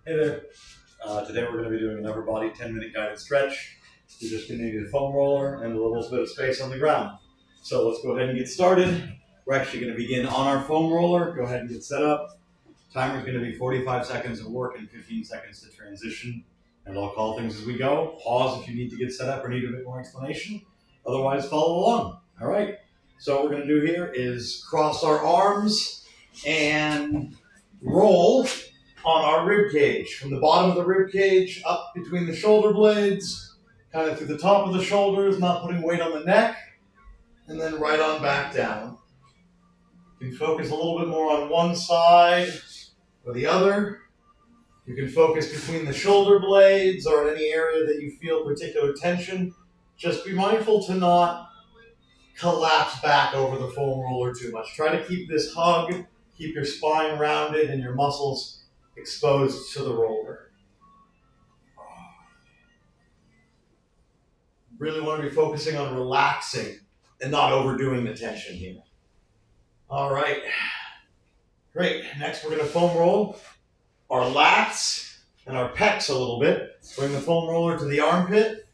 Hey there. Today we're going to be doing an upper body 10-minute guided stretch. You're just going to need a foam roller and a little bit of space on the ground. So let's go ahead and get started. We're actually going to begin on our foam roller. Go ahead and get set up. Timer's going to be 45 seconds of work and 15 seconds to transition. And I'll call things as we go. Pause if you need to get set up or need a bit more explanation. Otherwise, follow along. All right. So what we're going to do here is cross our arms and roll on our rib cage, from the bottom of the rib cage up between the shoulder blades, kind of through the top of the shoulders, not putting weight on the neck, and then right on back down. You can focus a little bit more on one side or the other. You can focus between the shoulder blades or any area that you feel particular tension. Just be mindful to not collapse back over the foam roller too much. Try to keep this hug, keep your spine rounded and your muscles exposed to the roller. Really want to be focusing on relaxing and not overdoing the tension here. All right. Great. Next, we're going to foam roll our lats and our pecs a little bit. Bring the foam roller to the armpit.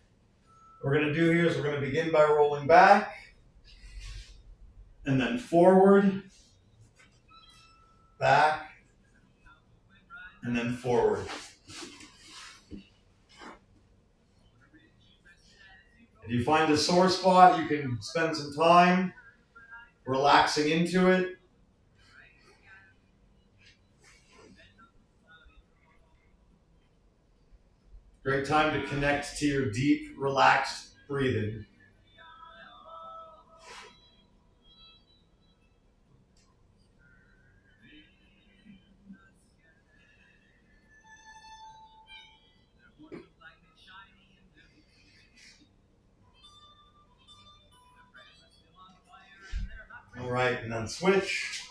What we're going to do here is we're going to begin by rolling back and then forward, back, and then forward. If you find a sore spot, you can spend some time relaxing into it. Great time to connect to your deep, relaxed breathing. All right, and then switch.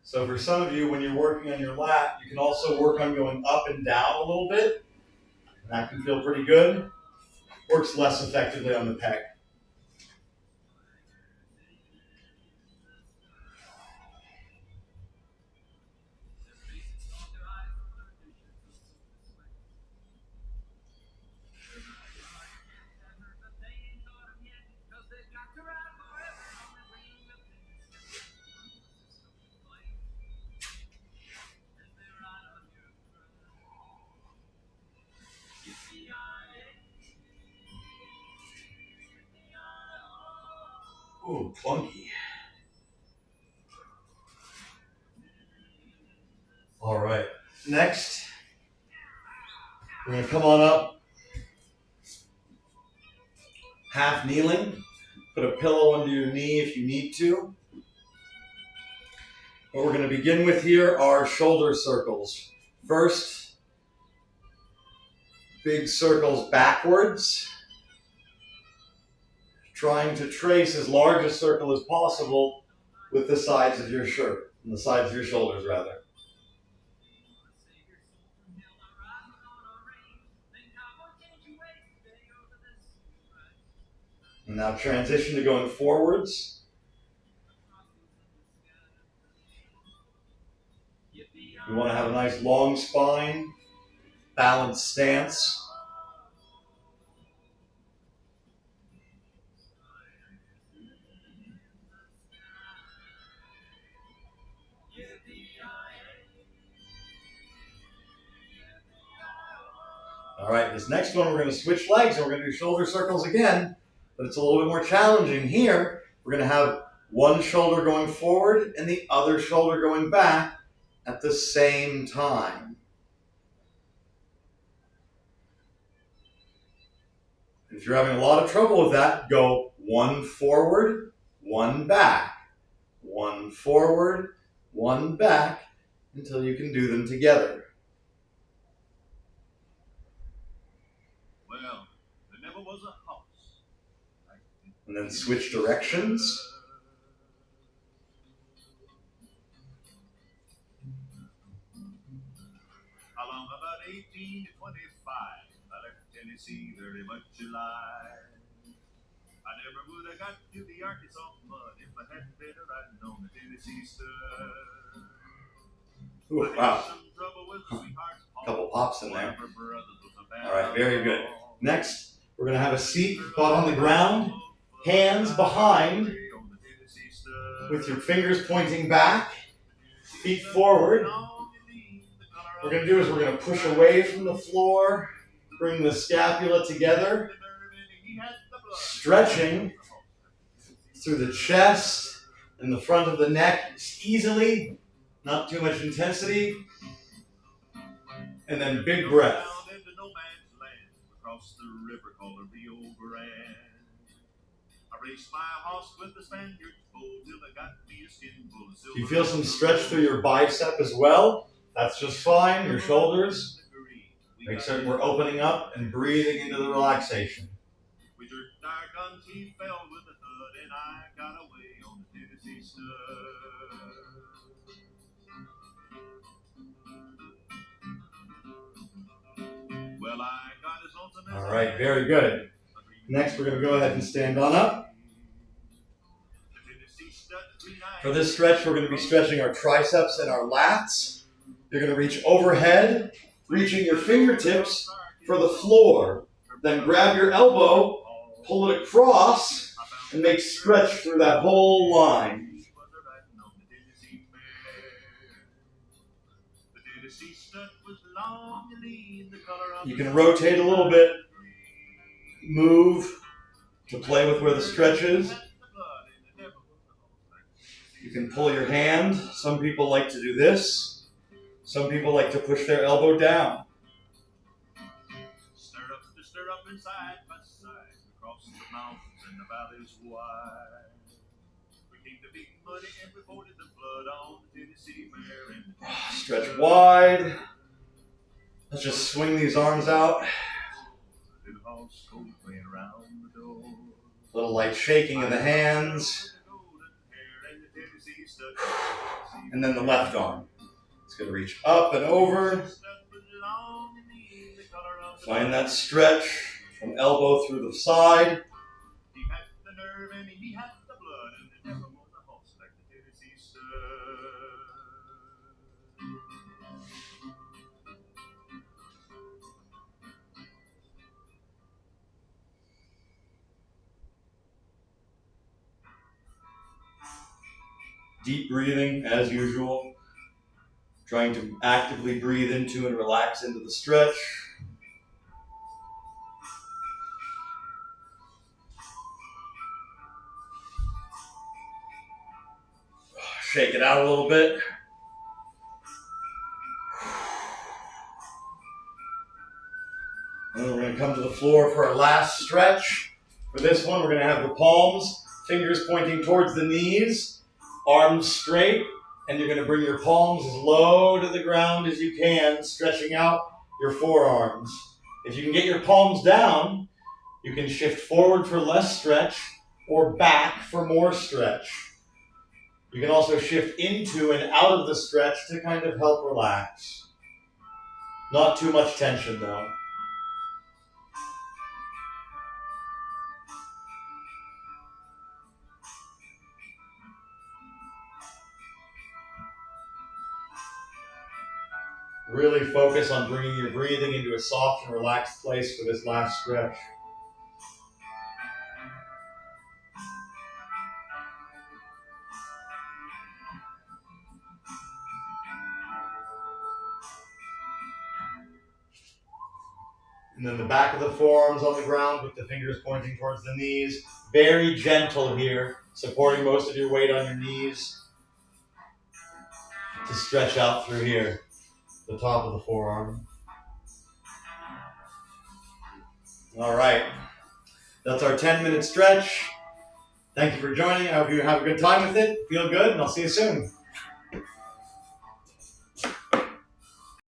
So for some of you, when you're working on your lat, you can also work on going up and down a little bit. And that can feel pretty good. Works less effectively on the pec. Ooh, clunky. All right. Next, we're going to come on up, half kneeling. Put a pillow under your knee if you need to. What we're going to begin with here are shoulder circles. First, big circles backwards, trying to trace as large a circle as possible with the sides of your shirt, and the sides of your shoulders, rather. And now transition to going forwards. You want to have a nice long spine, balanced stance. All right, this next one we're going to switch legs and we're going to do shoulder circles again, but it's a little bit more challenging here. We're going to have one shoulder going forward and the other shoulder going back at the same time. If you're having a lot of trouble with that, go one forward, one back, one forward, one back, until you can do them together. Well, there never was a house. And then switch directions. Along about 18 to 25, I left Tennessee very much alive. I never would have got to the Arkansas mud if I hadn't been riding on the Tennessee stud. Ooh, I wow. had some trouble with the sweetheart's paw. Couple pops in One there. of her brothers was a bad All right, very good. outlaw. Next, we're going to have a seat, butt on the ground, hands behind, with your fingers pointing back, feet forward. What we're going to do is we're going to push away from the floor, bring the scapula together, stretching through the chest and the front of the neck easily, not too much intensity, and then big breath. Across the river called the Rio Grande. I raced my horse with the Spaniards bull till I got me a skin full of silver. If you feel some stretch through your bicep as well, that's just fine. Your shoulders. Make certain we're opening up and breathing into the relaxation. We jerked our guns, he fell with a thud, and I got away on the Tennessee stud. Well, I got as lonesome as All right, very good. Next, we're going to go ahead and stand on up. For this stretch, we're going to be stretching our triceps and our lats. You're going to reach overhead, reaching your fingertips for the floor. Then grab your elbow, pull it across, and make stretch through that whole line. You can rotate a little bit, move to play with where the stretch is. You can pull your hand. Some people like to do this. Some people like to push their elbow down. Stir up and side by side across the mountains and the valleys wide. We came to big muddy and we forded the flood on the Tennessee Mare and the Stretch wide. Let's just swing these arms out. little house cold playing around the door. A little light shaking in the hands. And then the left arm. It's going to reach up and over. Find that stretch from elbow through the side. He had the nerve and he had the blood, and there never was a horse like the Tennessee stud. Deep breathing as usual. Trying to actively breathe into and relax into the stretch. Shake it out a little bit. And then we're going to come to the floor for our last stretch. For this one, we're going to have the palms, fingers pointing towards the knees, arms straight, and you're going to bring your palms as low to the ground as you can, stretching out your forearms. If you can get your palms down, you can shift forward for less stretch or back for more stretch. You can also shift into and out of the stretch to kind of help relax. Not too much tension though. Really focus on bringing your breathing into a soft and relaxed place for this last stretch. And then the back of the forearms on the ground with the fingers pointing towards the knees. Very gentle here, supporting most of your weight on your knees to stretch out through here, the top of the forearm. All right, that's our 10-minute stretch. Thank you for joining. I hope you have a good time with it. Feel good, and I'll see you soon.